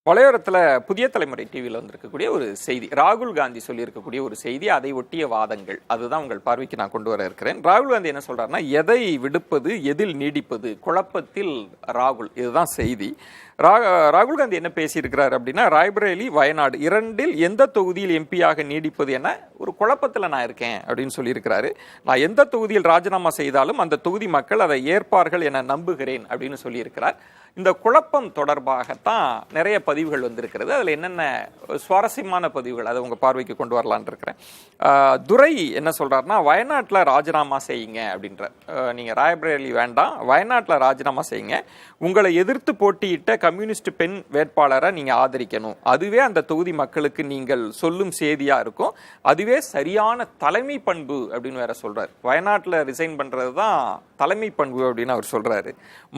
வலையோரத்தில் புதிய தலைமுறை டிவியில் வந்திருக்கக்கூடிய ஒரு செய்தி, ராகுல் காந்தி சொல்லியிருக்கக்கூடிய ஒரு செய்தி, அதை ஒட்டிய வாதங்கள், அதுதான் உங்கள் பார்வைக்கு நான் கொண்டு வர இருக்கிறேன். ராகுல் காந்தி என்ன சொல்றாருன்னா, எதை விடுப்பது எதில் நீடிப்பது, குழப்பத்தில் ராகுல், இதுதான் செய்தி. ராகுல் காந்தி என்ன பேசியிருக்கிறார் அப்படின்னா, ராய்பரேலி வயநாடு இரண்டில் எந்த தொகுதியில் எம்பியாக நீடிப்பது என ஒரு குழப்பத்தில் நான் இருக்கேன் அப்படின்னு சொல்லியிருக்கிறாரு. நான் எந்த தொகுதியில் ராஜினாமா செய்தாலும் அந்த தொகுதி மக்கள் அதை ஏற்பார்கள் என நம்புகிறேன் அப்படின்னு சொல்லியிருக்கிறார். இந்த குழப்பம் தொடர்பாகத்தான் நிறைய பதிவுகள் வந்திருக்கிறது. அதில் என்னென்ன சுவாரஸ்யமான பதிவுகள் அதை உங்கள் பார்வைக்கு கொண்டு வரலான் இருக்கிறேன். துரை என்ன சொல்கிறாருன்னா, வயநாட்டில் ராஜினாமா செய்யுங்க அப்படின்றார். நீங்கள் ராய்பரேலி வேண்டாம், வயநாட்டில் ராஜினாமா செய்யுங்க. உங்களை எதிர்த்து போட்டியிட்ட கம்யூனிஸ்ட் பெண் வேட்பாளரை நீங்கள் ஆதரிக்கணும். அதுவே அந்த தொகுதி மக்களுக்கு நீங்கள் சொல்லும் செய்தியாக இருக்கும். அதுவே சரியான தலைமை பண்பு அப்படின்னு வேற சொல்கிறார். வயநாட்டில் ரிசைன் பண்ணுறது தான் தலைமை பண்பு அப்படின்னு அவர் சொல்கிறாரு.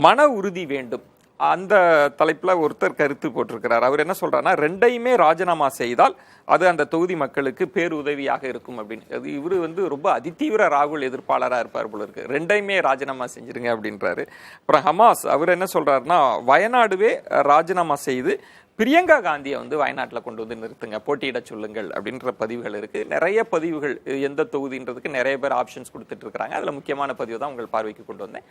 மன உறுதி வேண்டும், அந்த தலைப்பில் ஒருத்தர் கருத்து போட்டிருக்கிறார். அவர் என்ன சொல்றாருன்னா, ரெண்டையுமே ராஜினாமா செய்தால் அது அந்த தொகுதி மக்களுக்கு பேருதவியாக இருக்கும் அப்படின்னு. அது இவர் ரொம்ப அதிதீவிர ராகுல் எதிர்ப்பாளராக இருப்பார் போல இருக்கு. ரெண்டையுமே ராஜினாமா செஞ்சிருங்க அப்படின்றாரு. அப்புறம் ஹமாஸ் அவர் என்ன சொல்றாருன்னா, வயநாடுவே ராஜினாமா செய்து பிரியங்கா காந்தியை வயநாட்டில் கொண்டு வந்து நிறுத்துங்க, போட்டியிட சொல்லுங்கள் அப்படின்ற பதிவுகள் இருக்கு. நிறைய பதிவுகள், எந்த தொகுதின்றதுக்கு நிறைய பேர் ஆப்ஷன்ஸ் கொடுத்துட்டு இருக்கிறாங்க. அதில் முக்கியமான பதிவு தான் உங்கள் பார்வைக்கு கொண்டு வந்தேன்.